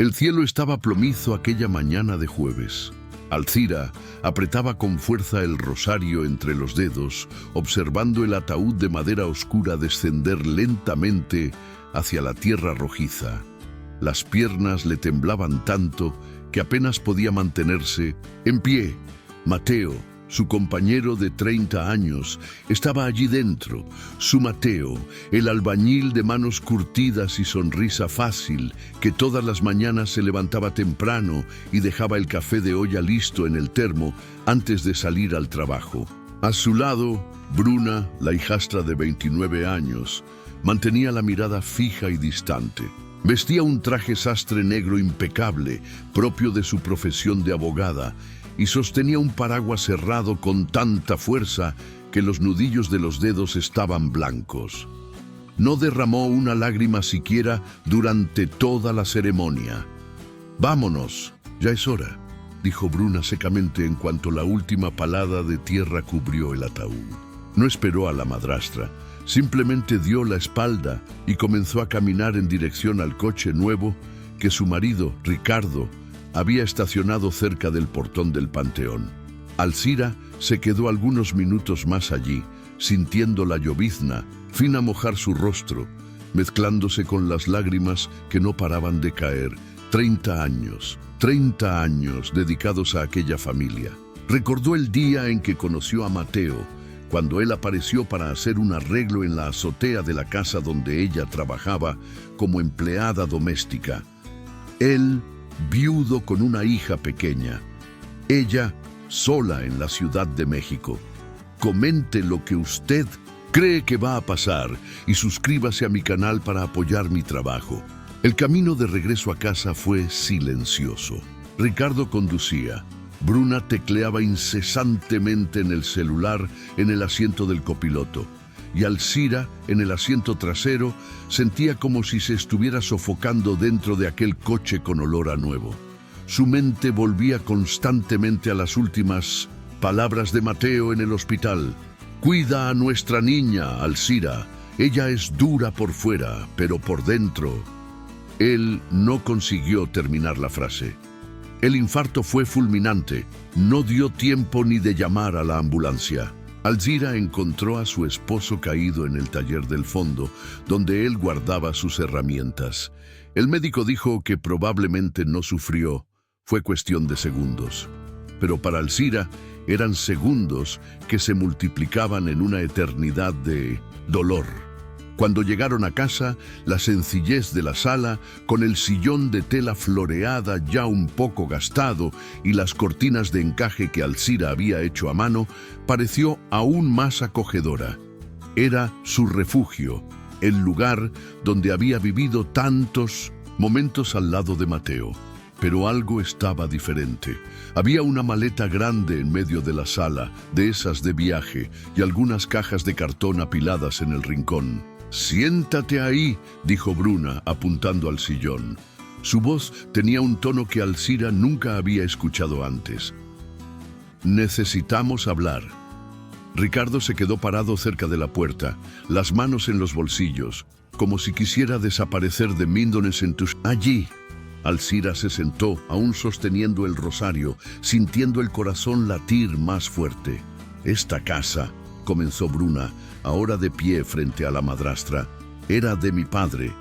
El cielo estaba plomizo aquella mañana de jueves. Alzira apretaba con fuerza el rosario entre los dedos, observando el ataúd de madera oscura descender lentamente hacia la tierra rojiza. Las piernas le temblaban tanto que apenas podía mantenerse en pie. Mateo, su compañero de 30 años, estaba allí dentro. Su Mateo, el albañil de manos curtidas y sonrisa fácil, que todas las mañanas se levantaba temprano y dejaba el café de olla listo en el termo antes de salir al trabajo. A su lado, Bruna, la hijastra de 29 años, mantenía la mirada fija y distante. Vestía un traje sastre negro impecable, propio de su profesión de abogada, y sostenía un paraguas cerrado con tanta fuerza que los nudillos de los dedos estaban blancos. No derramó una lágrima siquiera durante toda la ceremonia. «Vámonos, ya es hora», dijo Bruna secamente en cuanto la última palada de tierra cubrió el ataúd. No esperó a la madrastra, simplemente dio la espalda y comenzó a caminar en dirección al coche nuevo que su marido, Ricardo, había estacionado cerca del portón del panteón. Alzira se quedó algunos minutos más allí, sintiendo la llovizna fina mojar su rostro, mezclándose con las lágrimas que no paraban de caer. 30 años dedicados a aquella familia. Recordó el día en que conoció a Mateo, cuando él apareció para hacer un arreglo en la azotea de la casa donde ella trabajaba como empleada doméstica. Él, viudo con una hija pequeña. Ella, sola en la Ciudad de México. Comente lo que usted cree que va a pasar y suscríbase a mi canal para apoyar mi trabajo. El camino de regreso a casa fue silencioso. Ricardo conducía. Bruna tecleaba incesantemente en el celular en el asiento del copiloto. Y Alzira, en el asiento trasero, sentía como si se estuviera sofocando dentro de aquel coche con olor a nuevo. Su mente volvía constantemente a las últimas palabras de Mateo en el hospital. «Cuida a nuestra niña, Alzira. Ella es dura por fuera, pero por dentro». Él no consiguió terminar la frase. El infarto fue fulminante. No dio tiempo ni de llamar a la ambulancia. Alzira encontró a su esposo caído en el taller del fondo, donde él guardaba sus herramientas. El médico dijo que probablemente no sufrió. Fue cuestión de segundos. Pero para Alzira eran segundos que se multiplicaban en una eternidad de dolor. Cuando llegaron a casa, la sencillez de la sala, con el sillón de tela floreada ya un poco gastado y las cortinas de encaje que Alzira había hecho a mano, pareció aún más acogedora. Era su refugio, el lugar donde había vivido tantos momentos al lado de Mateo. Pero algo estaba diferente. Había una maleta grande en medio de la sala, de esas de viaje, y algunas cajas de cartón apiladas en el rincón. «Siéntate ahí», dijo Bruna, apuntando al sillón. Su voz tenía un tono que Alzira nunca había escuchado antes. «Necesitamos hablar». Ricardo se quedó parado cerca de la puerta, las manos en los bolsillos, como si quisiera desaparecer de Míndones en tus... «Allí». Alzira se sentó, aún sosteniendo el rosario, sintiendo el corazón latir más fuerte. «Esta casa», comenzó Bruna, ahora de pie frente a la madrastra, «era de mi padre,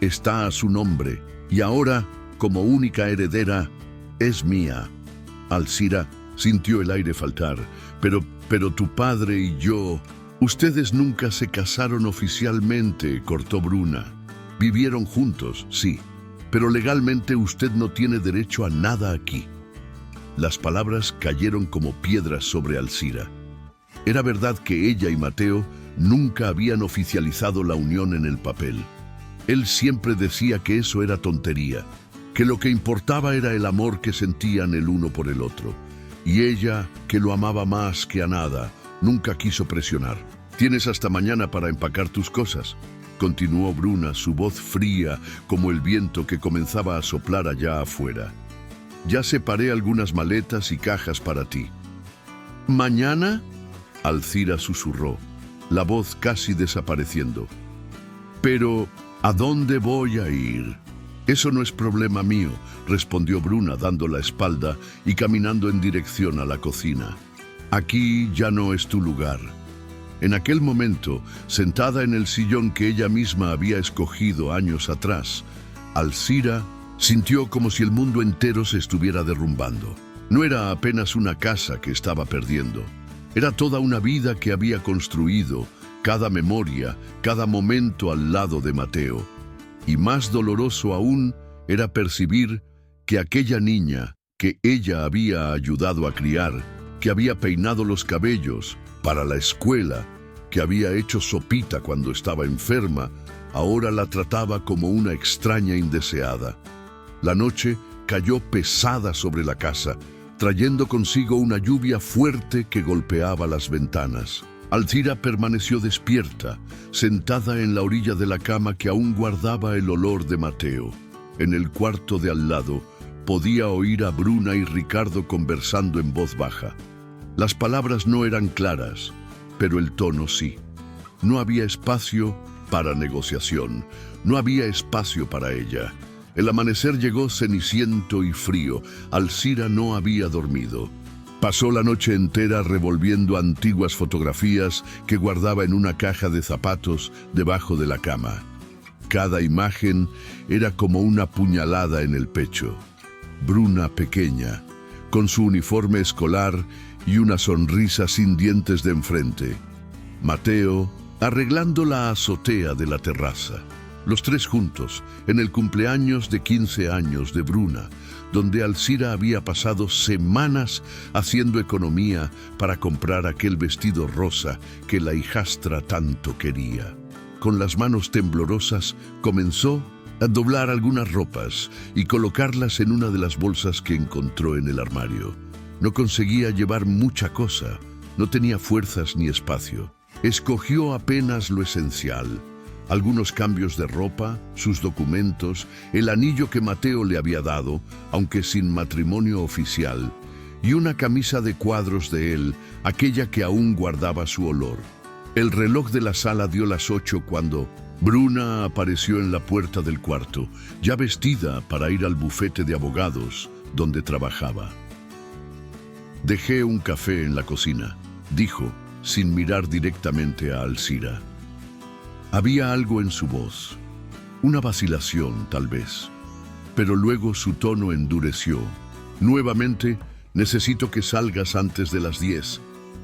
está a su nombre, y ahora, como única heredera, es mía». Alzira sintió el aire faltar. Pero tu padre y yo... «Ustedes nunca se casaron oficialmente», cortó Bruna. «Vivieron juntos, sí, pero legalmente usted no tiene derecho a nada aquí». Las palabras cayeron como piedras sobre Alzira. Era verdad que ella y Mateo nunca habían oficializado la unión en el papel. Él siempre decía que eso era tontería, que lo que importaba era el amor que sentían el uno por el otro. Y ella, que lo amaba más que a nada, nunca quiso presionar. «Tienes hasta mañana para empacar tus cosas», continuó Bruna, su voz fría como el viento que comenzaba a soplar allá afuera. «Ya separé algunas maletas y cajas para ti». «¿Mañana?», Alzira susurró, la voz casi desapareciendo. «Pero, ¿a dónde voy a ir?». Eso no es problema mío, respondió Bruna dando la espalda y caminando en dirección a la cocina. Aquí ya no es tu lugar. En aquel momento, sentada en el sillón que ella misma había escogido años atrás, Alzira sintió como si el mundo entero se estuviera derrumbando. No era apenas una casa que estaba perdiendo. Era toda una vida que había construido, cada memoria, cada momento al lado de Mateo. Y más doloroso aún era percibir que aquella niña que ella había ayudado a criar, que había peinado los cabellos para la escuela, que había hecho sopita cuando estaba enferma, ahora la trataba como una extraña indeseada. La noche cayó pesada sobre la casa, trayendo consigo una lluvia fuerte que golpeaba las ventanas. Alzira permaneció despierta, sentada en la orilla de la cama que aún guardaba el olor de Mateo. En el cuarto de al lado podía oír a Bruna y Ricardo conversando en voz baja. Las palabras no eran claras, pero el tono sí. No había espacio para negociación, no había espacio para ella. El amanecer llegó ceniciento y frío. Alzira no había dormido. Pasó la noche entera revolviendo antiguas fotografías que guardaba en una caja de zapatos debajo de la cama. Cada imagen era como una puñalada en el pecho. Bruna pequeña, con su uniforme escolar y una sonrisa sin dientes de enfrente. Mateo arreglando la azotea de la terraza. Los tres juntos, en el cumpleaños de 15 años de Bruna, donde Alzira había pasado semanas haciendo economía para comprar aquel vestido rosa que la hijastra tanto quería. Con las manos temblorosas comenzó a doblar algunas ropas y colocarlas en una de las bolsas que encontró en el armario. No conseguía llevar mucha cosa, no tenía fuerzas ni espacio. Escogió apenas lo esencial: algunos cambios de ropa, sus documentos, el anillo que Mateo le había dado, aunque sin matrimonio oficial, y una camisa de cuadros de él, aquella que aún guardaba su olor. El reloj de la sala dio las 8 cuando Bruna apareció en la puerta del cuarto, ya vestida para ir al bufete de abogados donde trabajaba. «Dejé un café en la cocina», dijo, sin mirar directamente a Alzira. Había algo en su voz, una vacilación tal vez, pero luego su tono endureció. «Nuevamente, necesito que salgas antes de las 10.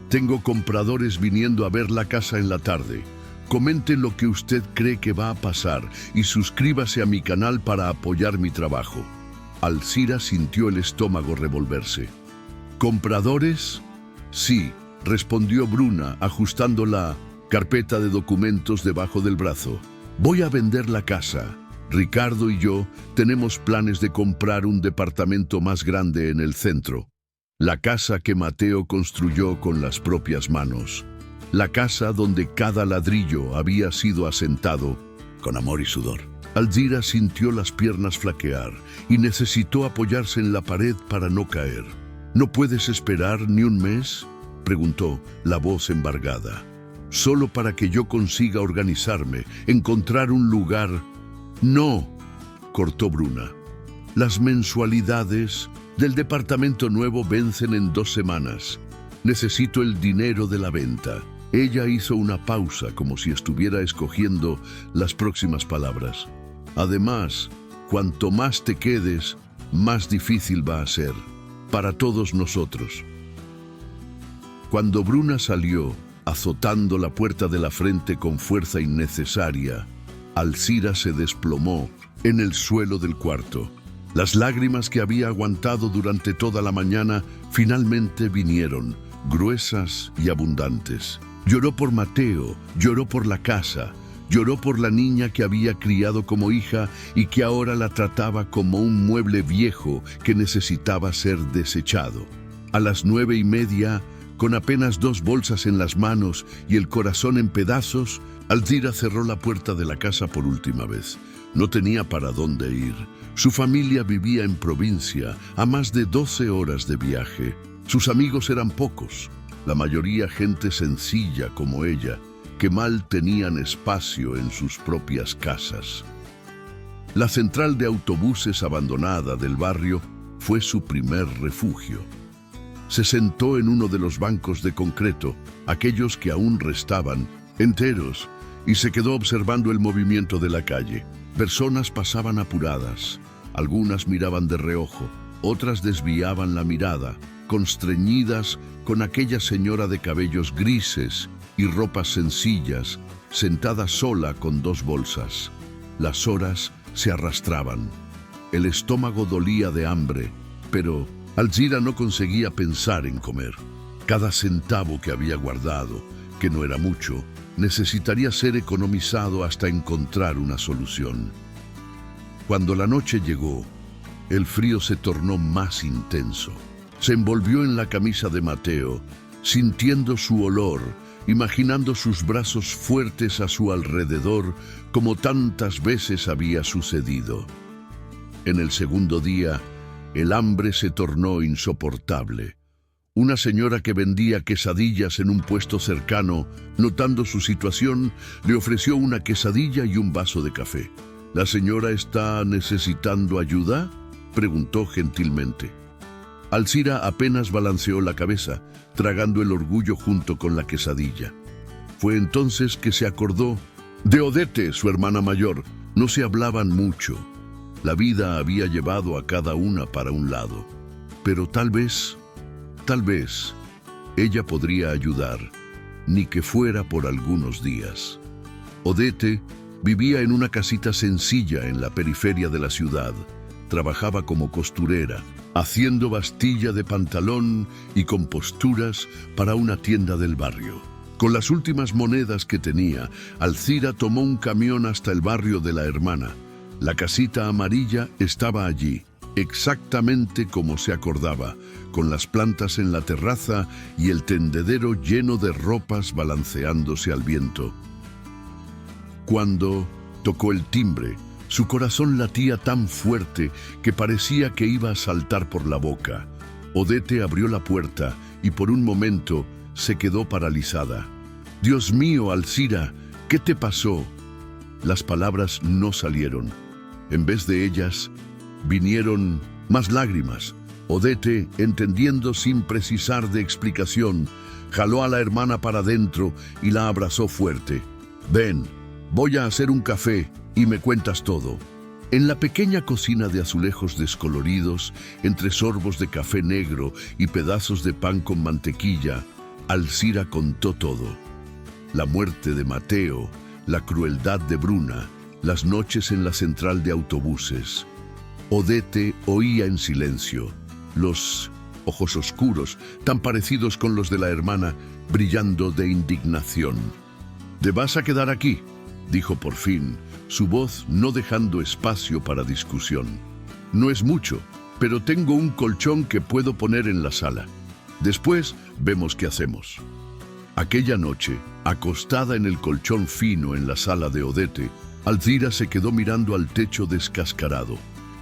Tengo compradores viniendo a ver la casa en la tarde. Comente lo que usted cree que va a pasar y suscríbase a mi canal para apoyar mi trabajo». Alzira sintió el estómago revolverse. «¿Compradores?» «Sí», respondió Bruna, ajustando la carpeta de documentos debajo del brazo. «Voy a vender la casa. Ricardo y yo tenemos planes de comprar un departamento más grande en el centro. La casa que Mateo construyó con las propias manos. La casa donde cada ladrillo había sido asentado con amor y sudor». Alzira sintió las piernas flaquear y necesitó apoyarse en la pared para no caer. «¿No puedes esperar ni un mes?», preguntó, la voz embargada. «Solo para que yo consiga organizarme, encontrar un lugar». «No», cortó Bruna. «Las mensualidades del departamento nuevo vencen en 2 semanas. Necesito el dinero de la venta». Ella hizo una pausa como si estuviera escogiendo las próximas palabras. «Además, cuanto más te quedes, más difícil va a ser. Para todos nosotros». Cuando Bruna salió, azotando la puerta de la frente con fuerza innecesaria, Alzira se desplomó en el suelo del cuarto. Las lágrimas que había aguantado durante toda la mañana finalmente vinieron, gruesas y abundantes. Lloró por Mateo, lloró por la casa, lloró por la niña que había criado como hija y que ahora la trataba como un mueble viejo que necesitaba ser desechado. A las 9:30, con apenas 2 bolsas en las manos y el corazón en pedazos, Alzira cerró la puerta de la casa por última vez. No tenía para dónde ir. Su familia vivía en provincia, a más de 12 horas de viaje. Sus amigos eran pocos, la mayoría gente sencilla como ella, que mal tenían espacio en sus propias casas. La central de autobuses abandonada del barrio fue su primer refugio. Se sentó en uno de los bancos de concreto, aquellos que aún restaban, enteros, y se quedó observando el movimiento de la calle. Personas pasaban apuradas, algunas miraban de reojo, otras desviaban la mirada, constreñidas con aquella señora de cabellos grises y ropas sencillas, sentada sola con 2 bolsas. Las horas se arrastraban. El estómago dolía de hambre, pero Alzira no conseguía pensar en comer. Cada centavo que había guardado, que no era mucho, necesitaría ser economizado hasta encontrar una solución. Cuando la noche llegó, el frío se tornó más intenso. Se envolvió en la camisa de Mateo, sintiendo su olor, imaginando sus brazos fuertes a su alrededor, como tantas veces había sucedido. En el segundo día, el hambre se tornó insoportable. Una señora que vendía quesadillas en un puesto cercano, notando su situación, le ofreció una quesadilla y un vaso de café. ¿La señora está necesitando ayuda?, preguntó gentilmente. Alzira apenas balanceó la cabeza, tragando el orgullo junto con la quesadilla. Fue entonces que se acordó de Odete, su hermana mayor. No se hablaban mucho. La vida había llevado a cada una para un lado. Pero tal vez, ella podría ayudar, ni que fuera por algunos días. Odete vivía en una casita sencilla en la periferia de la ciudad. Trabajaba como costurera, haciendo bastilla de pantalón y composturas para una tienda del barrio. Con las últimas monedas que tenía, Alzira tomó un camión hasta el barrio de la hermana. La casita amarilla estaba allí, exactamente como se acordaba, con las plantas en la terraza y el tendedero lleno de ropas balanceándose al viento. Cuando tocó el timbre, su corazón latía tan fuerte que parecía que iba a saltar por la boca. Odete abrió la puerta y por un momento se quedó paralizada. «Dios mío, Alzira, ¿qué te pasó?». Las palabras no salieron. En vez de ellas, vinieron más lágrimas. Odete, entendiendo sin precisar de explicación, jaló a la hermana para adentro y la abrazó fuerte. «Ven, voy a hacer un café y me cuentas todo». En la pequeña cocina de azulejos descoloridos, entre sorbos de café negro y pedazos de pan con mantequilla, Alzira contó todo. La muerte de Mateo, la crueldad de Bruna, las noches en la central de autobuses. Odete oía en silencio, los ojos oscuros, tan parecidos con los de la hermana, brillando de indignación. «¿Te vas a quedar aquí?», dijo por fin, su voz no dejando espacio para discusión. «No es mucho, pero tengo un colchón que puedo poner en la sala. Después vemos qué hacemos». Aquella noche, acostada en el colchón fino en la sala de Odete, Alzira se quedó mirando al techo descascarado.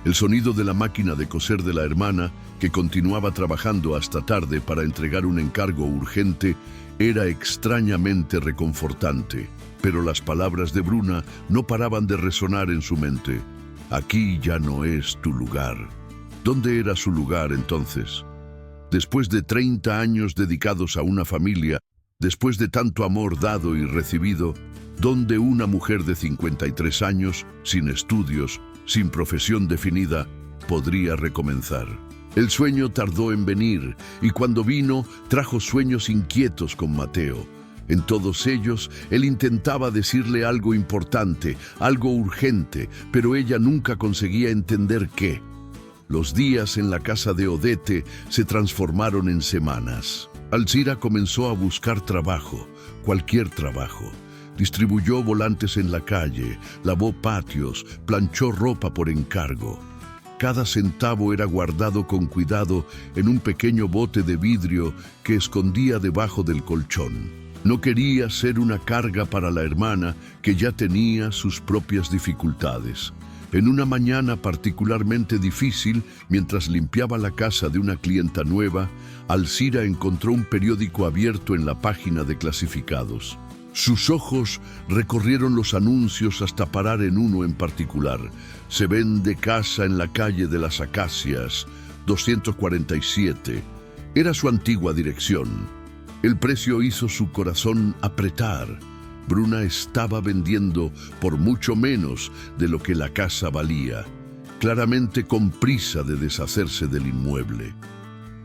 El sonido de la máquina de coser de la hermana, que continuaba trabajando hasta tarde para entregar un encargo urgente, era extrañamente reconfortante. Pero las palabras de Bruna no paraban de resonar en su mente. «Aquí ya no es tu lugar». ¿Dónde era su lugar entonces? Después de 30 años dedicados a una familia, después de tanto amor dado y recibido, ¿dónde una mujer de 53 años, sin estudios, sin profesión definida, podría recomenzar? El sueño tardó en venir, y cuando vino, trajo sueños inquietos con Mateo. En todos ellos, él intentaba decirle algo importante, algo urgente, pero ella nunca conseguía entender qué. Los días en la casa de Odete se transformaron en semanas. Alzira comenzó a buscar trabajo, cualquier trabajo. Distribuyó volantes en la calle, lavó patios, planchó ropa por encargo. Cada centavo era guardado con cuidado en un pequeño bote de vidrio que escondía debajo del colchón. No quería ser una carga para la hermana, que ya tenía sus propias dificultades. En una mañana particularmente difícil, mientras limpiaba la casa de una clienta nueva, Alzira encontró un periódico abierto en la página de clasificados. Sus ojos recorrieron los anuncios hasta parar en uno en particular. Se vende casa en la calle de las Acacias, 247. Era su antigua dirección. El precio hizo su corazón apretar. Bruna estaba vendiendo por mucho menos de lo que la casa valía, claramente con prisa de deshacerse del inmueble.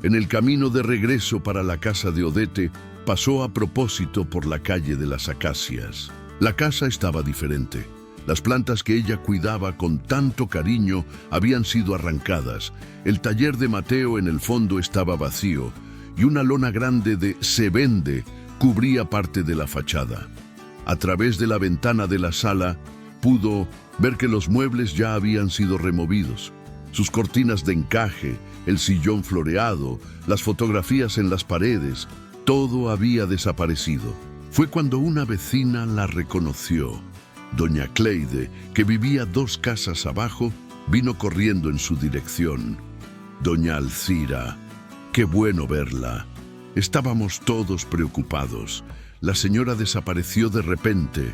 En el camino de regreso para la casa de Odette, pasó a propósito por la calle de las Acacias. La casa estaba diferente. Las plantas que ella cuidaba con tanto cariño habían sido arrancadas. El taller de Mateo en el fondo estaba vacío y una lona grande de "Se vende" cubría parte de la fachada. A través de la ventana de la sala pudo ver que los muebles ya habían sido removidos. Sus cortinas de encaje, el sillón floreado, las fotografías en las paredes, todo había desaparecido. Fue cuando una vecina la reconoció. Doña Cleide, que vivía 2 casas abajo, vino corriendo en su dirección. Doña Alcira, qué bueno verla. Estábamos todos preocupados. La señora desapareció de repente.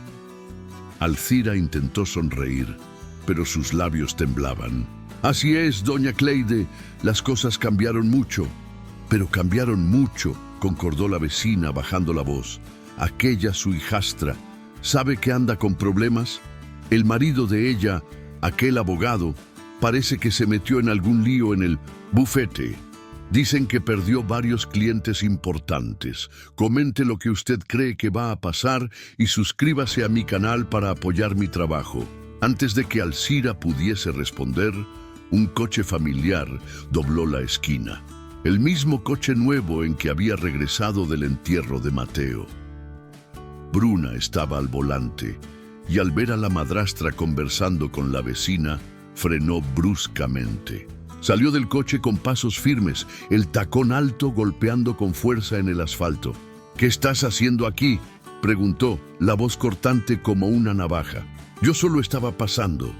Alcira intentó sonreír, pero sus labios temblaban. Así es, doña Cleide, las cosas cambiaron mucho. Pero cambiaron mucho, concordó la vecina bajando la voz. Aquella su hijastra, ¿sabe que anda con problemas? El marido de ella, aquel abogado, parece que se metió en algún lío en el bufete. Dicen que perdió varios clientes importantes. Comente lo que usted cree que va a pasar y suscríbase a mi canal para apoyar mi trabajo. Antes de que Alcira pudiese responder, un coche familiar dobló la esquina. El mismo coche nuevo en que había regresado del entierro de Mateo. Bruna estaba al volante y al ver a la madrastra conversando con la vecina, frenó bruscamente. Salió del coche con pasos firmes, el tacón alto golpeando con fuerza en el asfalto. ¿Qué estás haciendo aquí?, preguntó, la voz cortante como una navaja. Yo solo estaba pasando,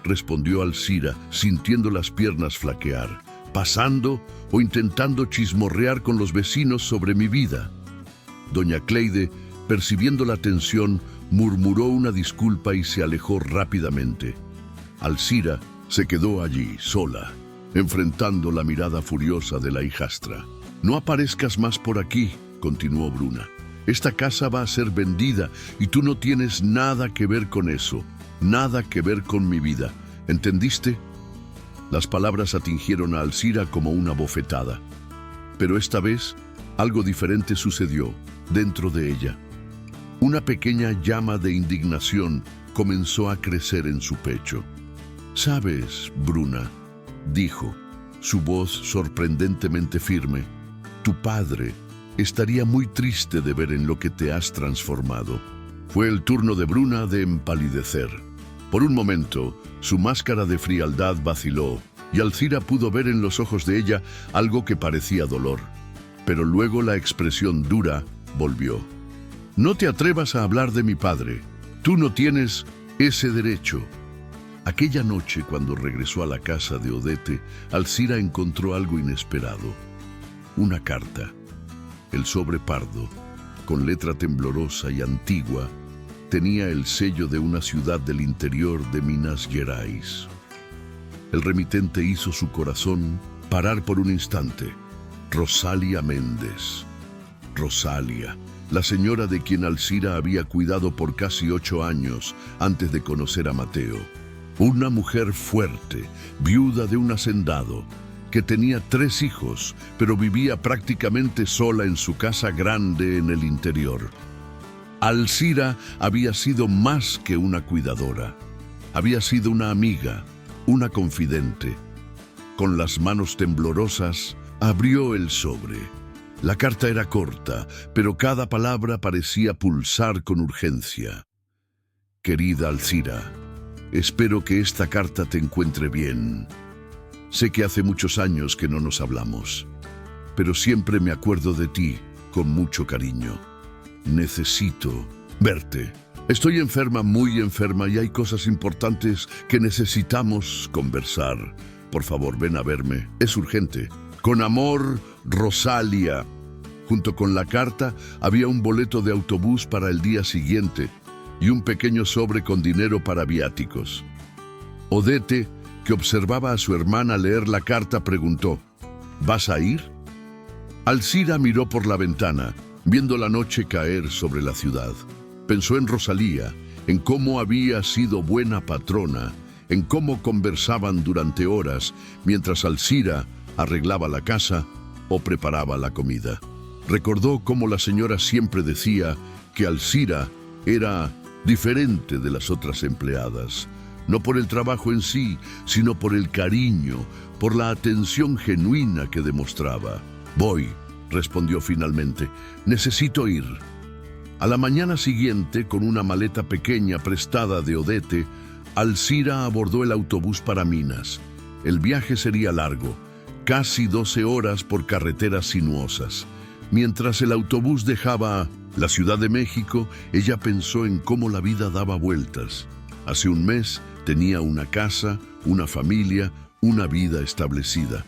respondió Alcira, sintiendo las piernas flaquear. ¿Pasando o intentando chismorrear con los vecinos sobre mi vida? Doña Cleide, percibiendo la tensión, murmuró una disculpa y se alejó rápidamente. Alcira se quedó allí, sola, enfrentando la mirada furiosa de la hijastra. No aparezcas más por aquí, continuó Bruna. Esta casa va a ser vendida y tú no tienes nada que ver con eso, nada que ver con mi vida. ¿Entendiste? Las palabras atingieron a Alcira como una bofetada. Pero esta vez, algo diferente sucedió dentro de ella. Una pequeña llama de indignación comenzó a crecer en su pecho. «¿Sabes, Bruna?», dijo, su voz sorprendentemente firme, «tu padre estaría muy triste de ver en lo que te has transformado». Fue el turno de Bruna de empalidecer. Por un momento, su máscara de frialdad vaciló y Alcira pudo ver en los ojos de ella algo que parecía dolor. Pero luego la expresión dura volvió. «No te atrevas a hablar de mi padre. Tú no tienes ese derecho». Aquella noche, cuando regresó a la casa de Odette, Alcira encontró algo inesperado. Una carta. El sobre pardo, con letra temblorosa y antigua, tenía el sello de una ciudad del interior de Minas Gerais. El remitente hizo su corazón parar por un instante. Rosalia Méndez. Rosalia, la señora de quien Alcira había cuidado por casi 8 años antes de conocer a Mateo. Una mujer fuerte, viuda de un hacendado, que tenía 3 hijos, pero vivía prácticamente sola en su casa grande en el interior. Alcira había sido más que una cuidadora. Había sido una amiga, una confidente. Con las manos temblorosas, abrió el sobre. La carta era corta, pero cada palabra parecía pulsar con urgencia. «Querida Alcira, espero que esta carta te encuentre bien. Sé que hace muchos años que no nos hablamos, pero siempre me acuerdo de ti con mucho cariño. Necesito verte. Estoy enferma, muy enferma, y hay cosas importantes que necesitamos conversar. Por favor, ven a verme. Es urgente. Con amor, Rosalia». Junto con la carta había un boleto de autobús para el día siguiente y un pequeño sobre con dinero para viáticos. Odette, que observaba a su hermana leer la carta, preguntó: ¿vas a ir? Alcira miró por la ventana, viendo la noche caer sobre la ciudad. Pensó en Rosalía, en cómo había sido buena patrona, en cómo conversaban durante horas mientras Alcira arreglaba la casa o preparaba la comida. Recordó cómo la señora siempre decía que Alcira era diferente de las otras empleadas, no por el trabajo en sí, sino por el cariño, por la atención genuina que demostraba. «Voy», respondió finalmente, «necesito ir». A la mañana siguiente, con una maleta pequeña prestada de Odette, Alcira abordó el autobús para Minas. El viaje sería largo, casi 12 horas por carreteras sinuosas. Mientras el autobús dejaba la Ciudad de México, ella pensó en cómo la vida daba vueltas. Hace un mes tenía una casa, una familia, una vida establecida.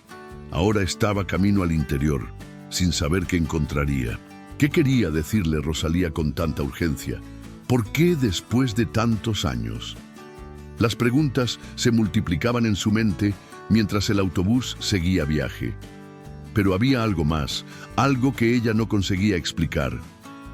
Ahora estaba camino al interior, sin saber qué encontraría. ¿Qué quería decirle Rosalía con tanta urgencia? ¿Por qué después de tantos años? Las preguntas se multiplicaban en su mente mientras el autobús seguía viaje. Pero había algo más, algo que ella no conseguía explicar.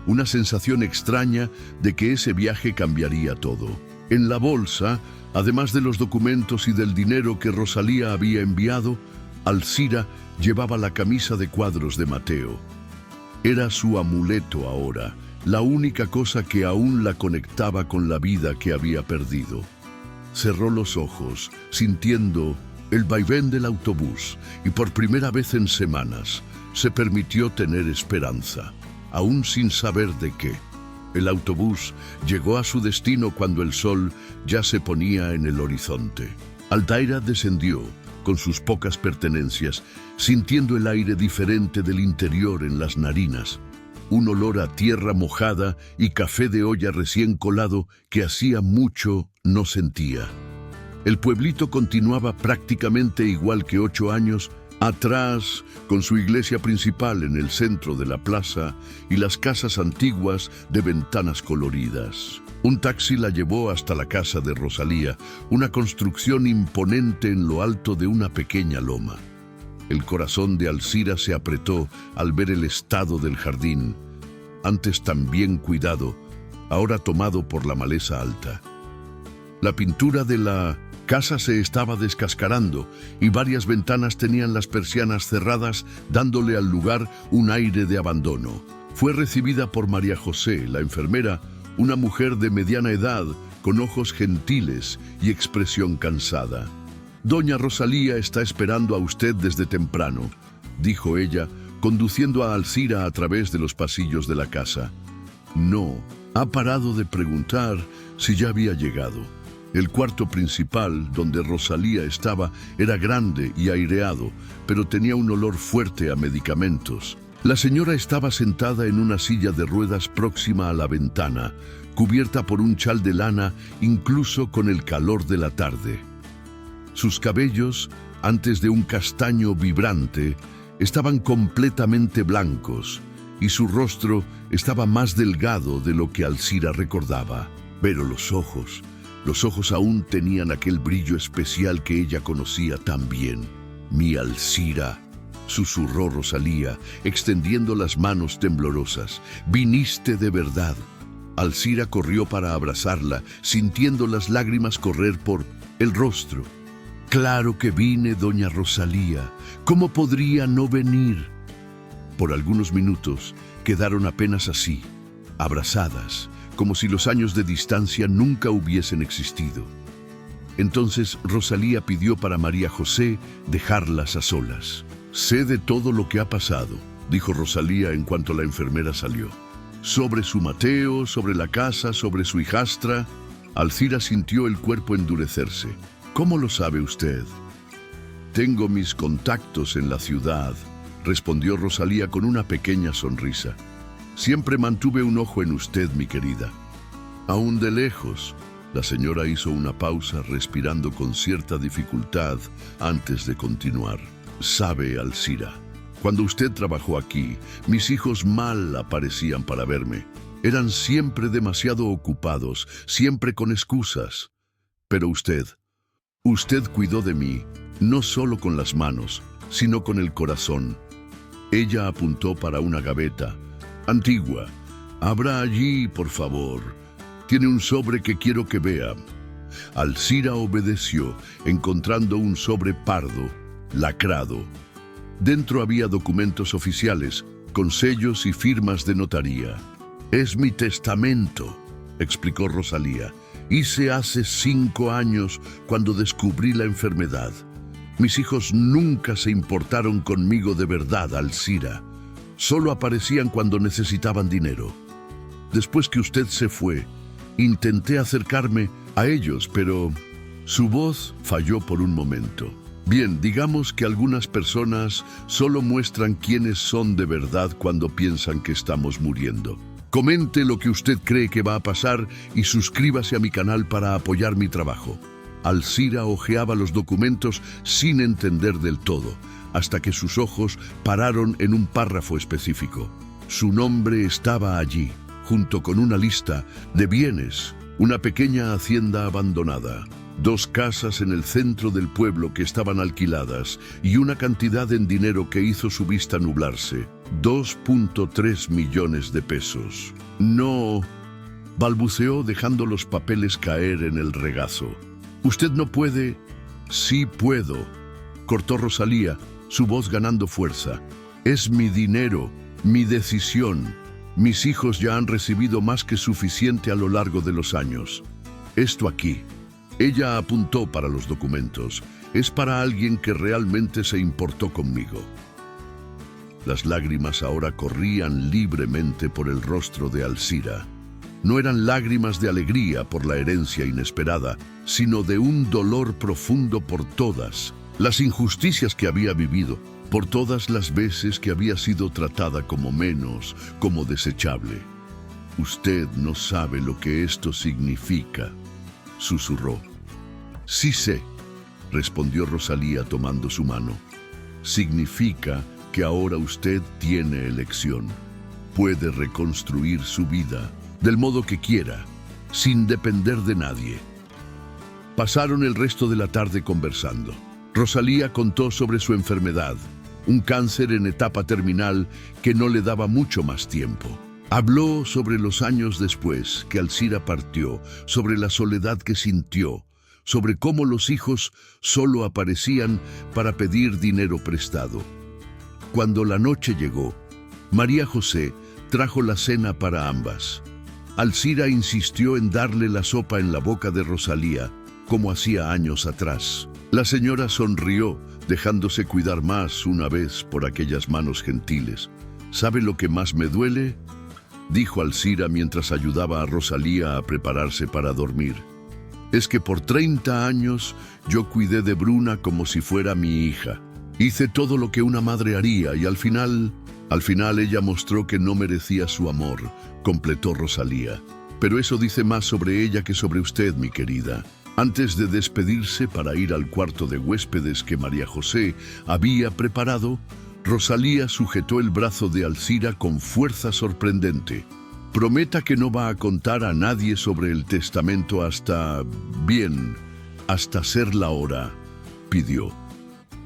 Una sensación extraña de que ese viaje cambiaría todo. En la bolsa, además de los documentos y del dinero que Rosalía había enviado, Alcira llevaba la camisa de cuadros de Mateo. Era su amuleto ahora, la única cosa que aún la conectaba con la vida que había perdido. Cerró los ojos, sintiendo el vaivén del autobús, y por primera vez en semanas se permitió tener esperanza, aún sin saber de qué. El autobús llegó a su destino cuando el sol ya se ponía en el horizonte. Aldaira descendió con sus pocas pertenencias, sintiendo el aire diferente del interior en las narinas, un olor a tierra mojada y café de olla recién colado que hacía mucho no sentía. El pueblito continuaba prácticamente igual que 8 años atrás, con su iglesia principal en el centro de la plaza y las casas antiguas de ventanas coloridas. Un taxi la llevó hasta la casa de Rosalía, una construcción imponente en lo alto de una pequeña loma. El corazón de Alcira se apretó al ver el estado del jardín, antes tan bien cuidado, ahora tomado por la maleza alta. La pintura de la casa se estaba descascarando y varias ventanas tenían las persianas cerradas, dándole al lugar un aire de abandono. Fue recibida por María José, la enfermera, una mujer de mediana edad, con ojos gentiles y expresión cansada. «Doña Rosalía está esperando a usted desde temprano», dijo ella, conduciendo a Alcira a través de los pasillos de la casa. No, ha parado de preguntar si ya había llegado. El cuarto principal, donde Rosalía estaba, era grande y aireado, pero tenía un olor fuerte a medicamentos. La señora estaba sentada en una silla de ruedas próxima a la ventana, cubierta por un chal de lana, incluso con el calor de la tarde. Sus cabellos, antes de un castaño vibrante, estaban completamente blancos, y su rostro estaba más delgado de lo que Alcira recordaba. Pero los ojos aún tenían aquel brillo especial que ella conocía tan bien. «Mi Alcira», susurró Rosalía, extendiendo las manos temblorosas. «Viniste de verdad». Alcira corrió para abrazarla, sintiendo las lágrimas correr por el rostro. «Claro que vine, doña Rosalía. ¿Cómo podría no venir?» Por algunos minutos quedaron apenas así, abrazadas, como si los años de distancia nunca hubiesen existido. Entonces Rosalía pidió para María José dejarlas a solas. «Sé de todo lo que ha pasado», dijo Rosalía en cuanto la enfermera salió. «Sobre su Mateo, sobre la casa, sobre su hijastra». Alcira sintió el cuerpo endurecerse. «¿Cómo lo sabe usted?» «Tengo mis contactos en la ciudad», respondió Rosalía con una pequeña sonrisa. «Siempre mantuve un ojo en usted, mi querida». «Aún de lejos». La señora hizo una pausa, respirando con cierta dificultad antes de continuar. «Sabe, Alcira, Cuando usted trabajó aquí, mis hijos mal aparecían para verme. Eran siempre demasiado ocupados, siempre con excusas. Pero usted cuidó de mí, no solo con las manos, sino con el corazón. Ella apuntó para una gaveta. Antigua, abra allí, por favor. Tiene un sobre que quiero que vea. Alcira obedeció, encontrando un sobre pardo, lacrado. Dentro había documentos oficiales, con sellos y firmas de notaría. «Es mi testamento», explicó Rosalía. «Hice hace 5 años cuando descubrí la enfermedad. Mis hijos nunca se importaron conmigo de verdad, Alcira. Solo aparecían cuando necesitaban dinero. Después que usted se fue, intenté acercarme a ellos, pero su voz falló por un momento. Bien, digamos que algunas personas solo muestran quiénes son de verdad cuando piensan que estamos muriendo. Comente lo que usted cree que va a pasar y suscríbase a mi canal para apoyar mi trabajo». Alcira hojeaba los documentos sin entender del todo, hasta que sus ojos pararon en un párrafo específico. Su nombre estaba allí, junto con una lista de bienes, una pequeña hacienda abandonada, 2 casas en el centro del pueblo que estaban alquiladas y una cantidad en dinero que hizo su vista nublarse, 2.3 millones de pesos. «No», balbuceó dejando los papeles caer en el regazo. «Usted no puede». «Sí puedo», cortó Rosalía, su voz ganando fuerza. «Es mi dinero, mi decisión. Mis hijos ya han recibido más que suficiente a lo largo de los años. Esto aquí». Ella apuntó para los documentos. «Es para alguien que realmente se importó conmigo». Las lágrimas ahora corrían libremente por el rostro de Alcira. No eran lágrimas de alegría por la herencia inesperada, sino de un dolor profundo por todas las injusticias que había vivido, por todas las veces que había sido tratada como menos, como desechable. «Usted no sabe lo que esto significa», susurró. «Sí sé», respondió Rosalía tomando su mano. «Significa que ahora usted tiene elección. Puede reconstruir su vida del modo que quiera, sin depender de nadie». Pasaron el resto de la tarde conversando. Rosalía contó sobre su enfermedad, un cáncer en etapa terminal que no le daba mucho más tiempo. Habló sobre los años después que Alcira partió, sobre la soledad que sintió, sobre cómo los hijos solo aparecían para pedir dinero prestado. Cuando la noche llegó, María José trajo la cena para ambas. Alcira insistió en darle la sopa en la boca de Rosalía, como hacía años atrás. La señora sonrió, dejándose cuidar más una vez por aquellas manos gentiles. «¿Sabe lo que más me duele?», dijo Alcira mientras ayudaba a Rosalía a prepararse para dormir. «Es que por 30 años yo cuidé de Bruna como si fuera mi hija. Hice todo lo que una madre haría y al final ella mostró que no merecía su amor», completó Rosalía. «Pero eso dice más sobre ella que sobre usted, mi querida». Antes de despedirse para ir al cuarto de huéspedes que María José había preparado, Rosalía sujetó el brazo de Alcira con fuerza sorprendente. «Prometa que no va a contar a nadie sobre el testamento hasta ser la hora», pidió.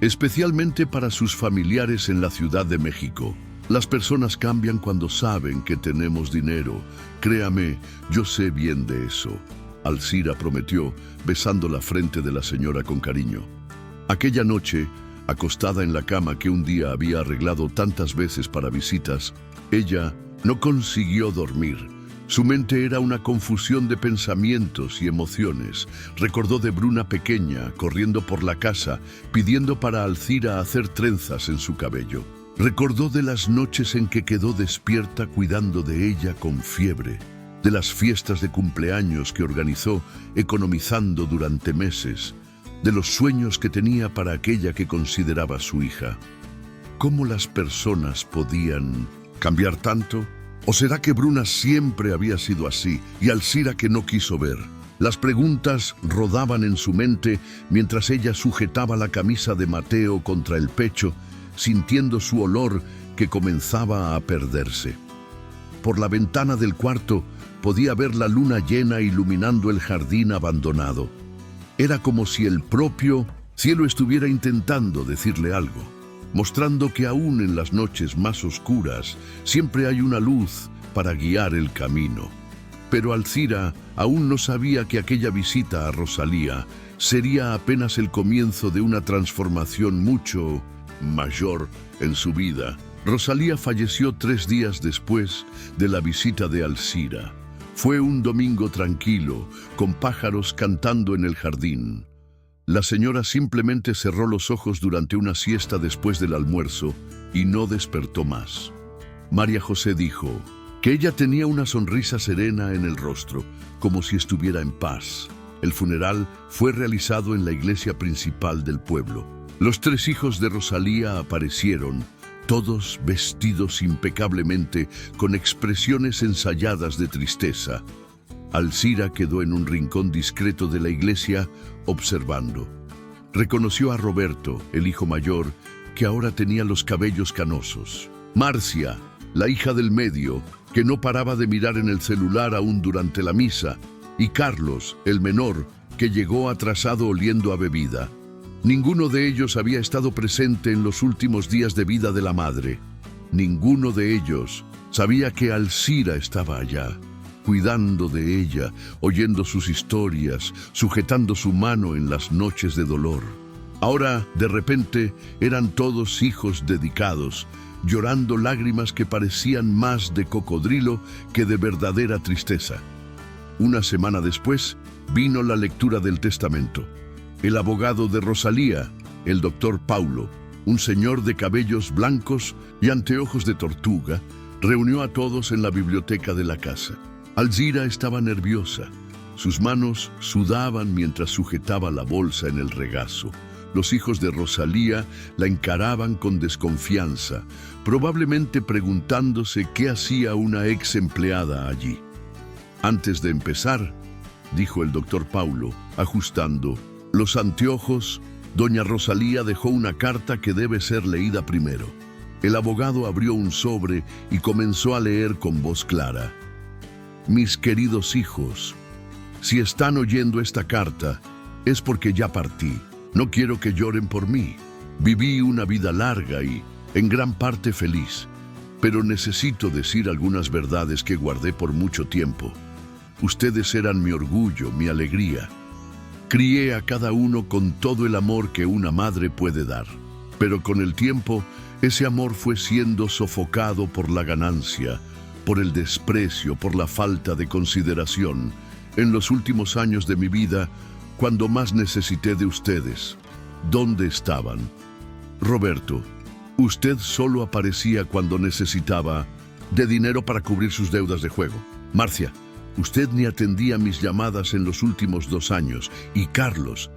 «Especialmente para sus familiares en la Ciudad de México. Las personas cambian cuando saben que tenemos dinero. Créame, yo sé bien de eso», Alcira prometió, besando la frente de la señora con cariño. Aquella noche, acostada en la cama que un día había arreglado tantas veces para visitas, ella no consiguió dormir. Su mente era una confusión de pensamientos y emociones. Recordó de Bruna pequeña, corriendo por la casa, pidiendo para Alcira hacer trenzas en su cabello. Recordó de las noches en que quedó despierta cuidando de ella con fiebre, de las fiestas de cumpleaños que organizó economizando durante meses, de los sueños que tenía para aquella que consideraba su hija. ¿Cómo las personas podían cambiar tanto? ¿O será que Bruna siempre había sido así y Alcira que no quiso ver? Las preguntas rodaban en su mente mientras ella sujetaba la camisa de Mateo contra el pecho sintiendo su olor que comenzaba a perderse. Por la ventana del cuarto podía ver la luna llena iluminando el jardín abandonado. Era como si el propio cielo estuviera intentando decirle algo, mostrando que aún en las noches más oscuras siempre hay una luz para guiar el camino. Pero Alzira aún no sabía que aquella visita a Rosalía sería apenas el comienzo de una transformación mucho mayor en su vida. Rosalía falleció 3 días después de la visita de Alzira. Fue un domingo tranquilo, con pájaros cantando en el jardín. La señora simplemente cerró los ojos durante una siesta después del almuerzo y no despertó más. María José dijo que ella tenía una sonrisa serena en el rostro, como si estuviera en paz. El funeral fue realizado en la iglesia principal del pueblo. Los 3 hijos de Rosalía aparecieron, todos vestidos impecablemente, con expresiones ensayadas de tristeza. Alzira quedó en un rincón discreto de la iglesia, observando. Reconoció a Roberto, el hijo mayor, que ahora tenía los cabellos canosos. Marcia, la hija del medio, que no paraba de mirar en el celular aún durante la misa, y Carlos, el menor, que llegó atrasado oliendo a bebida. Ninguno de ellos había estado presente en los últimos días de vida de la madre. Ninguno de ellos sabía que Alzira estaba allá, cuidando de ella, oyendo sus historias, sujetando su mano en las noches de dolor. Ahora, de repente, eran todos hijos dedicados, llorando lágrimas que parecían más de cocodrilo que de verdadera tristeza. Una semana después, vino la lectura del testamento. El abogado de Rosalía, el doctor Paulo, un señor de cabellos blancos y anteojos de tortuga, reunió a todos en la biblioteca de la casa. Alzira estaba nerviosa. Sus manos sudaban mientras sujetaba la bolsa en el regazo. Los hijos de Rosalía la encaraban con desconfianza, probablemente preguntándose qué hacía una ex empleada allí. Antes de empezar, dijo el doctor Paulo, ajustando los anteojos, doña Rosalía dejó una carta que debe ser leída primero. El abogado abrió un sobre y comenzó a leer con voz clara. Mis queridos hijos, si están oyendo esta carta, es porque ya partí. No quiero que lloren por mí. Viví una vida larga y, en gran parte, feliz. Pero necesito decir algunas verdades que guardé por mucho tiempo. Ustedes eran mi orgullo, mi alegría. Crié a cada uno con todo el amor que una madre puede dar. Pero con el tiempo, ese amor fue siendo sofocado por la ganancia, por el desprecio, por la falta de consideración. En los últimos años de mi vida, cuando más necesité de ustedes, ¿dónde estaban? Roberto, usted solo aparecía cuando necesitaba de dinero para cubrir sus deudas de juego. Marcia, usted ni atendía mis llamadas en los últimos 2 años. Y Carlos,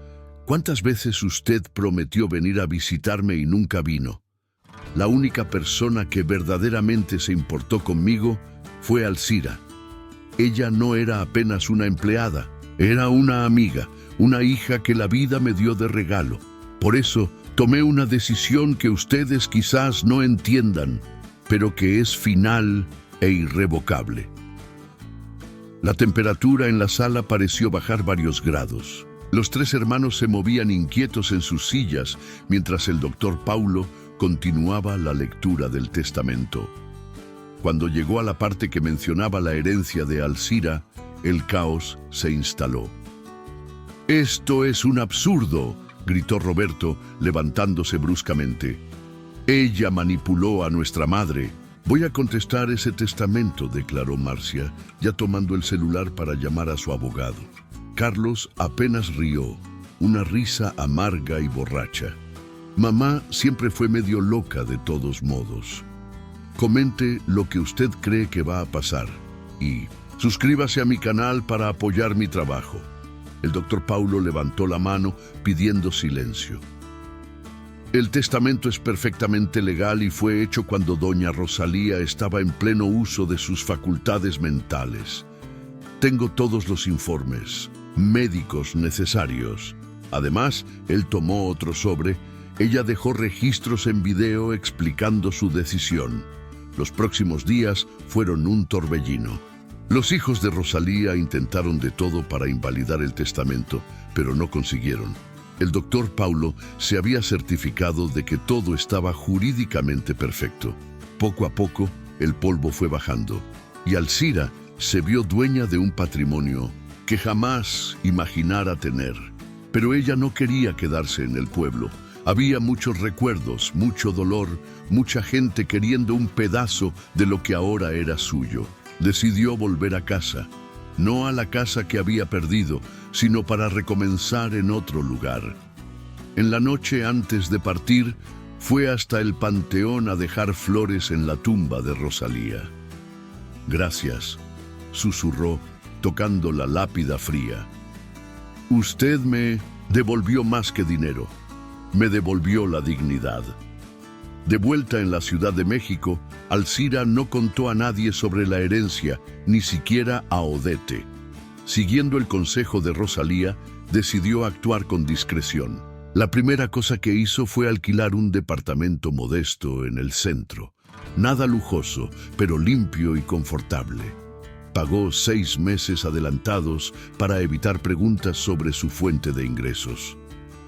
¿cuántas veces usted prometió venir a visitarme y nunca vino? La única persona que verdaderamente se importó conmigo fue Alzira. Ella no era apenas una empleada, era una amiga, una hija que la vida me dio de regalo. Por eso tomé una decisión que ustedes quizás no entiendan, pero que es final e irrevocable. La temperatura en la sala pareció bajar varios grados. Los 3 hermanos se movían inquietos en sus sillas mientras el doctor Paulo continuaba la lectura del testamento. Cuando llegó a la parte que mencionaba la herencia de Alzira, el caos se instaló. «Esto es un absurdo», gritó Roberto, levantándose bruscamente. «Ella manipuló a nuestra madre». «Voy a contestar ese testamento», declaró Marcia, ya tomando el celular para llamar a su abogado. Carlos apenas rió, una risa amarga y borracha. Mamá siempre fue medio loca de todos modos. Comente lo que usted cree que va a pasar y suscríbase a mi canal para apoyar mi trabajo. El doctor Paulo levantó la mano pidiendo silencio. El testamento es perfectamente legal y fue hecho cuando doña Rosalía estaba en pleno uso de sus facultades mentales. Tengo todos los informes médicos necesarios. Además, él tomó otro sobre Ella dejó registros en video explicando su decisión. Los próximos días fueron un torbellino. Los hijos de Rosalía intentaron de todo para invalidar el testamento, pero no consiguieron. El doctor Paulo se había certificado de que todo estaba jurídicamente perfecto. Poco a poco, el polvo fue bajando, y Alzira se vio dueña de un patrimonio que jamás imaginara tener. Pero ella no quería quedarse en el pueblo. Había muchos recuerdos, mucho dolor, mucha gente queriendo un pedazo de lo que ahora era suyo. Decidió volver a casa, no a la casa que había perdido, sino para recomenzar en otro lugar. En la noche antes de partir, fue hasta el panteón a dejar flores en la tumba de Rosalía. «Gracias», susurró, tocando la lápida fría. «Usted me devolvió más que dinero, me devolvió la dignidad». De vuelta en la Ciudad de México, Alzira no contó a nadie sobre la herencia, ni siquiera a Odete. Siguiendo el consejo de Rosalía, decidió actuar con discreción. La primera cosa que hizo fue alquilar un departamento modesto en el centro. Nada lujoso, pero limpio y confortable. Pagó 6 meses adelantados para evitar preguntas sobre su fuente de ingresos.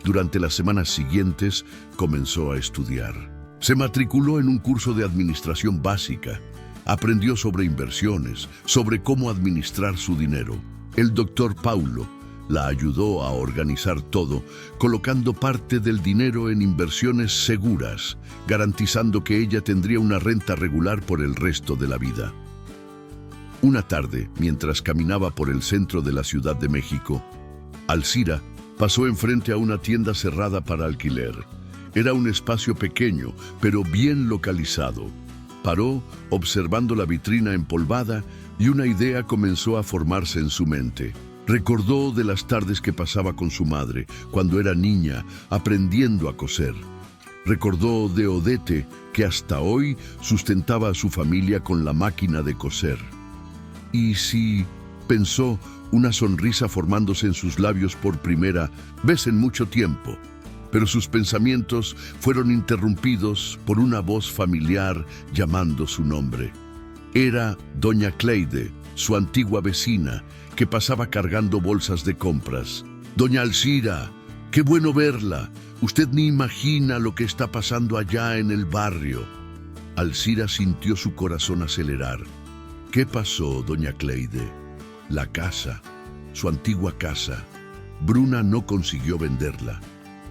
Durante las semanas siguientes, comenzó a estudiar. Se matriculó en un curso de administración básica. Aprendió sobre inversiones, sobre cómo administrar su dinero. El doctor Paulo la ayudó a organizar todo, colocando parte del dinero en inversiones seguras, garantizando que ella tendría una renta regular por el resto de la vida. Una tarde, mientras caminaba por el centro de la Ciudad de México, Alzira pasó enfrente a una tienda cerrada para alquiler. Era un espacio pequeño, pero bien localizado. Paró, observando la vitrina empolvada, y una idea comenzó a formarse en su mente. Recordó de las tardes que pasaba con su madre, cuando era niña, aprendiendo a coser. Recordó de Odete, que hasta hoy sustentaba a su familia con la máquina de coser. Y si, pensó, una sonrisa formándose en sus labios por primera vez en mucho tiempo. Pero sus pensamientos fueron interrumpidos por una voz familiar llamando su nombre. Era doña Cleide, su antigua vecina, que pasaba cargando bolsas de compras. «Doña Alzira, qué bueno verla. Usted ni imagina lo que está pasando allá en el barrio». Alzira sintió su corazón acelerar. «¿Qué pasó, doña Cleide?» «La casa, su antigua casa. Bruna no consiguió venderla.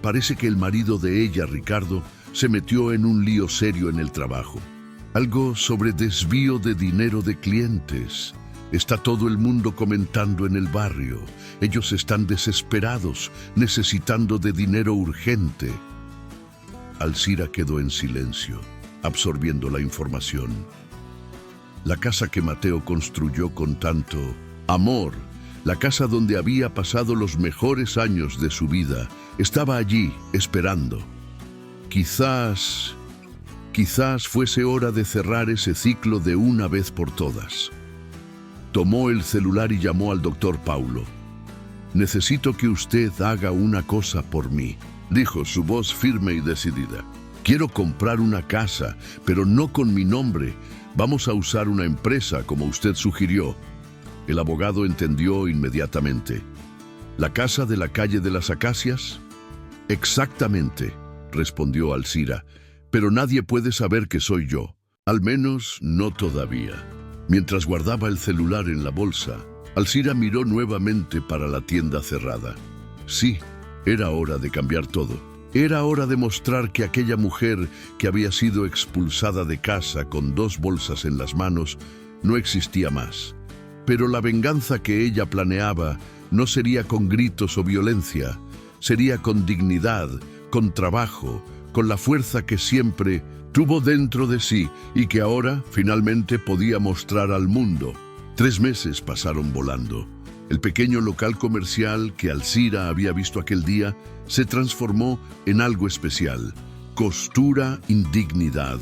Parece que el marido de ella, Ricardo, se metió en un lío serio en el trabajo. Algo sobre desvío de dinero de clientes. Está todo el mundo comentando en el barrio. Ellos están desesperados, necesitando de dinero urgente». Alzira quedó en silencio, absorbiendo la información. La casa que Mateo construyó con tanto amor, la casa donde había pasado los mejores años de su vida, estaba allí, esperando. Quizás fuese hora de cerrar ese ciclo de una vez por todas. Tomó el celular y llamó al doctor Paulo. «Necesito que usted haga una cosa por mí», dijo, su voz firme y decidida. «Quiero comprar una casa, pero no con mi nombre. Vamos a usar una empresa, como usted sugirió». El abogado entendió inmediatamente. «¿La casa de la calle de las Acacias?» «Exactamente», respondió Alzira, «pero nadie puede saber que soy yo. Al menos no todavía». Mientras guardaba el celular en la bolsa, Alzira miró nuevamente para la tienda cerrada. Sí, era hora de cambiar todo. Era hora de mostrar que aquella mujer que había sido expulsada de casa con 2 bolsas en las manos no existía más. Pero la venganza que ella planeaba no sería con gritos o violencia, sería con dignidad, con trabajo, con la fuerza que siempre tuvo dentro de sí y que ahora finalmente podía mostrar al mundo. 3 meses pasaron volando. El pequeño local comercial que Alzira había visto aquel día se transformó en algo especial. Costura Indignidad,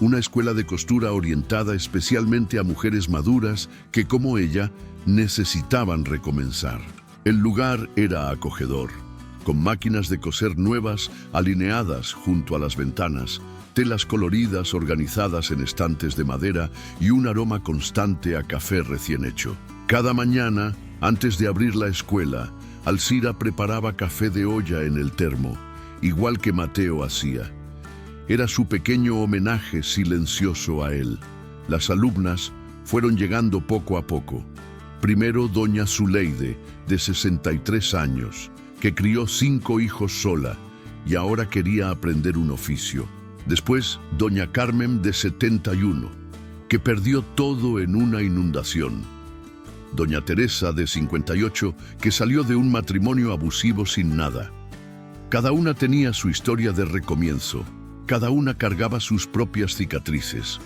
una escuela de costura orientada especialmente a mujeres maduras que, como ella, necesitaban recomenzar. El lugar era acogedor. con máquinas de coser nuevas alineadas junto a las ventanas, telas coloridas organizadas en estantes de madera y un aroma constante a café recién hecho. Cada mañana, antes de abrir la escuela, Alcira preparaba café de olla en el termo, igual que Mateo hacía. Era su pequeño homenaje silencioso a él. Las alumnas fueron llegando poco a poco. Primero doña Zuleide, de 63 años, que crió 5 hijos sola y ahora quería aprender un oficio. Después, doña Carmen, de 71, que perdió todo en una inundación. Doña Teresa, de 58, que salió de un matrimonio abusivo sin nada. Cada una tenía su historia de recomienzo. Cada una cargaba sus propias cicatrices.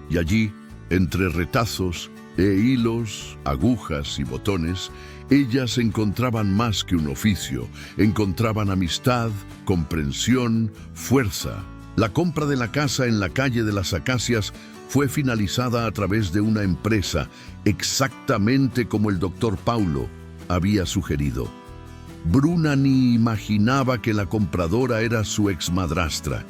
Y allí, entre retazos e hilos, agujas y botones, ellas encontraban más que un oficio. Encontraban amistad, comprensión, fuerza. La compra de la casa en la calle de las Acacias fue finalizada a través de una empresa, exactamente como el doctor Paulo había sugerido. Bruna ni imaginaba que la compradora era su exmadrastra.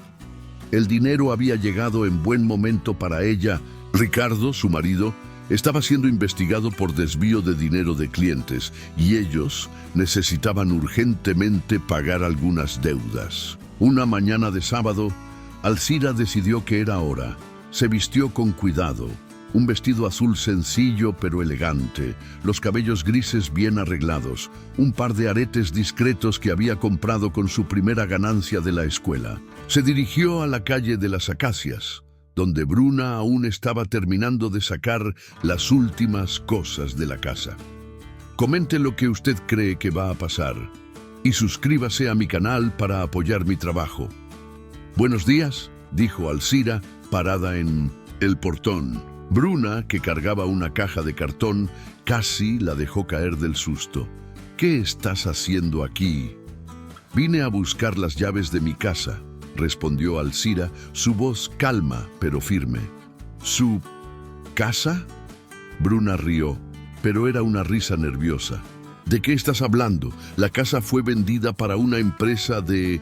El dinero había llegado en buen momento para ella. Ricardo, su marido, estaba siendo investigado por desvío de dinero de clientes y ellos necesitaban urgentemente pagar algunas deudas. Una mañana de sábado, Alcira decidió que era hora. Se vistió con cuidado, un vestido azul sencillo pero elegante, los cabellos grises bien arreglados, un par de aretes discretos que había comprado con su primera ganancia de la escuela. Se dirigió a la calle de las Acacias, donde Bruna aún estaba terminando de sacar las últimas cosas de la casa. Comente lo que usted cree que va a pasar y suscríbase a mi canal para apoyar mi trabajo. Buenos días, dijo Alcira, parada en el portón. Bruna, que cargaba una caja de cartón, casi la dejó caer del susto. ¿Qué estás haciendo aquí? Vine a buscar las llaves de mi casa, respondió Alcira, su voz calma pero firme. ¿Su casa? Bruna rió, pero era una risa nerviosa. ¿De qué estás hablando? La casa fue vendida para una empresa de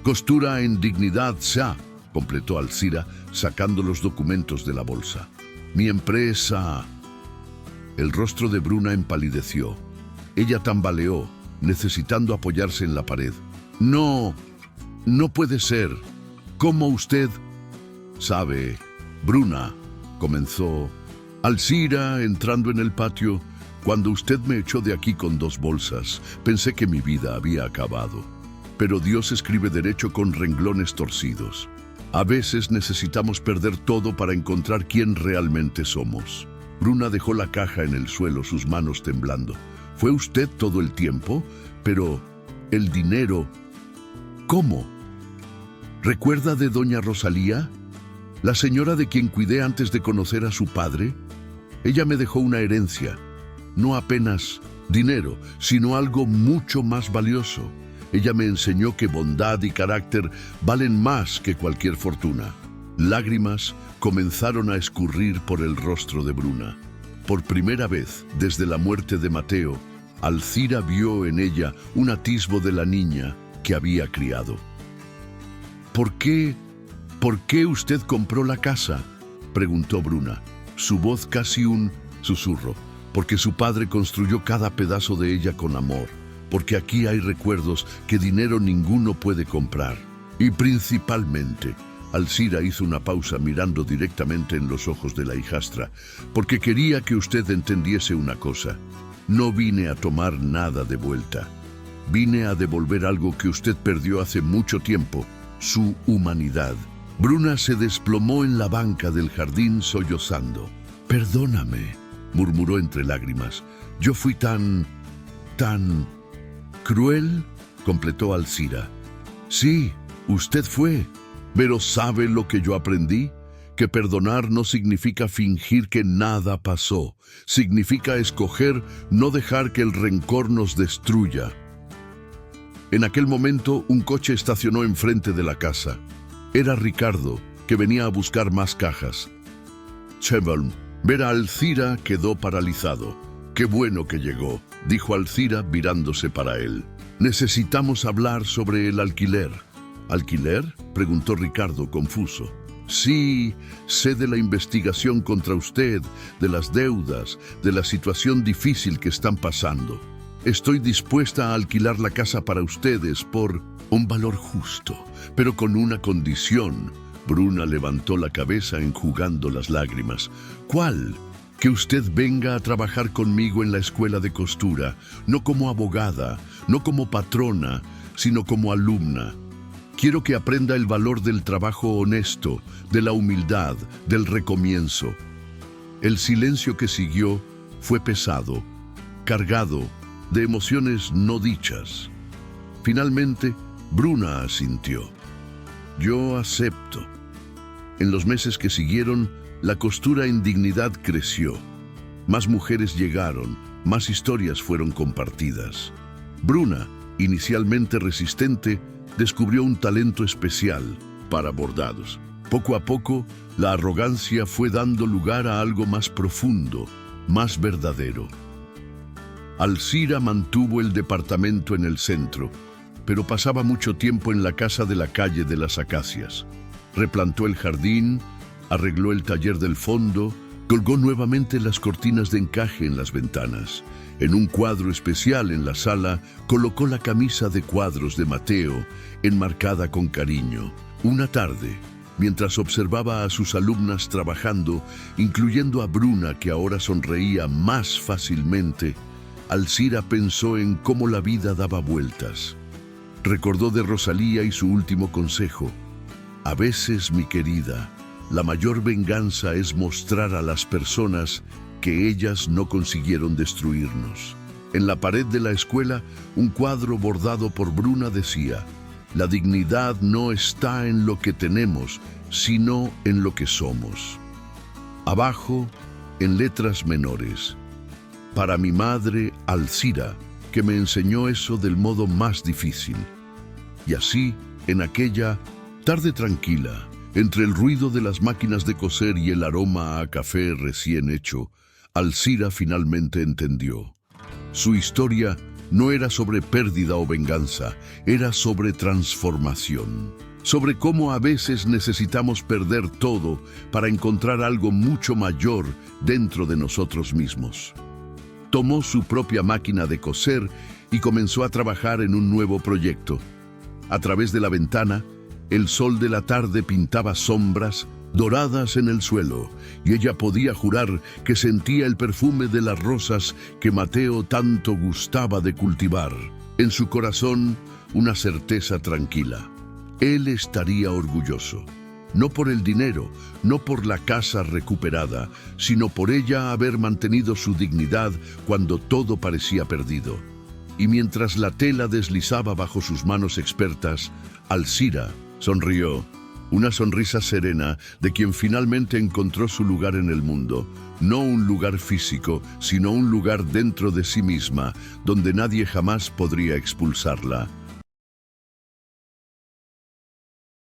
costura en Dignidad SA, completó Alcira, sacando los documentos de la bolsa. Mi empresa. El rostro de Bruna empalideció. Ella tambaleó, necesitando apoyarse en la pared. No puede ser. ¿Cómo usted? Sabe, Bruna, comenzó Alcira entrando en el patio. Cuando usted me echó de aquí con 2 bolsas, pensé que mi vida había acabado. Pero Dios escribe derecho con renglones torcidos. A veces necesitamos perder todo para encontrar quién realmente somos. Bruna dejó la caja en el suelo, sus manos temblando. ¿Fue usted todo el tiempo? Pero el dinero... ¿Cómo? ¿Recuerda de doña Rosalía? ¿La señora de quien cuidé antes de conocer a su padre? Ella me dejó una herencia. No apenas dinero, sino algo mucho más valioso. Ella me enseñó que bondad y carácter valen más que cualquier fortuna. Lágrimas comenzaron a escurrir por el rostro de Bruna. Por primera vez, desde la muerte de Mateo, Alcira vio en ella un atisbo de la niña que había criado. ¿Por qué usted compró la casa?, preguntó Bruna, su voz casi un susurro. Porque su padre construyó cada pedazo de ella con amor. Porque aquí hay recuerdos que dinero ninguno puede comprar. Y principalmente, Alcira hizo una pausa mirando directamente en los ojos de la hijastra, porque quería que usted entendiese una cosa. No vine a tomar nada de vuelta. Vine a devolver algo que usted perdió hace mucho tiempo, su humanidad. Bruna se desplomó en la banca del jardín sollozando. Perdóname, murmuró entre lágrimas. Yo fui tan cruel, completó Alcira. Sí, usted fue. Pero ¿sabe lo que yo aprendí? Que perdonar no significa fingir que nada pasó. Significa escoger no dejar que el rencor nos destruya. En aquel momento, un coche estacionó enfrente de la casa. Era Ricardo, que venía a buscar más cajas. Cheval, ver a Alcira quedó paralizado. «Qué bueno que llegó», dijo Alcira virándose para él. Necesitamos hablar sobre el alquiler. ¿Alquiler?, preguntó Ricardo, confuso. Sí, sé de la investigación contra usted, de las deudas, de la situación difícil que están pasando. Estoy dispuesta a alquilar la casa para ustedes por un valor justo, pero con una condición. Bruna levantó la cabeza enjugando las lágrimas. ¿Cuál? Que usted venga a trabajar conmigo en la escuela de costura, no como abogada, no como patrona, sino como alumna. Quiero que aprenda el valor del trabajo honesto, de la humildad, del recomienzo. El silencio que siguió fue pesado, cargado de emociones no dichas. Finalmente, Bruna asintió. Yo acepto. En los meses que siguieron, la costura en Dignidad creció. Más mujeres llegaron, más historias fueron compartidas. Bruna, inicialmente resistente, descubrió un talento especial para bordados. Poco a poco, la arrogancia fue dando lugar a algo más profundo, más verdadero. Alcira mantuvo el departamento en el centro, pero pasaba mucho tiempo en la casa de la calle de las Acacias. Replantó el jardín, arregló el taller del fondo, colgó nuevamente las cortinas de encaje en las ventanas. En un cuadro especial en la sala, colocó la camisa de cuadros de Mateo, enmarcada con cariño. Una tarde, mientras observaba a sus alumnas trabajando, incluyendo a Bruna, que ahora sonreía más fácilmente, Alcira pensó en cómo la vida daba vueltas. Recordó de Rosalía y su último consejo. A veces, mi querida, la mayor venganza es mostrar a las personas que ellas no consiguieron destruirnos. En la pared de la escuela, un cuadro bordado por Bruna decía: la dignidad no está en lo que tenemos, sino en lo que somos. Abajo, en letras menores: para mi madre, Alcira, que me enseñó eso del modo más difícil. Y así, en aquella tarde tranquila, entre el ruido de las máquinas de coser y el aroma a café recién hecho, Alcira finalmente entendió. Su historia no era sobre pérdida o venganza, era sobre transformación. Sobre cómo a veces necesitamos perder todo para encontrar algo mucho mayor dentro de nosotros mismos. Tomó su propia máquina de coser y comenzó a trabajar en un nuevo proyecto. A través de la ventana, el sol de la tarde pintaba sombras doradas en el suelo, y ella podía jurar que sentía el perfume de las rosas que Mateo tanto gustaba de cultivar. En su corazón, una certeza tranquila. Él estaría orgulloso, no por el dinero, no por la casa recuperada, sino por ella haber mantenido su dignidad cuando todo parecía perdido. Y mientras la tela deslizaba bajo sus manos expertas, Alcira sonrió, una sonrisa serena de quien finalmente encontró su lugar en el mundo, no un lugar físico, sino un lugar dentro de sí misma, donde nadie jamás podría expulsarla.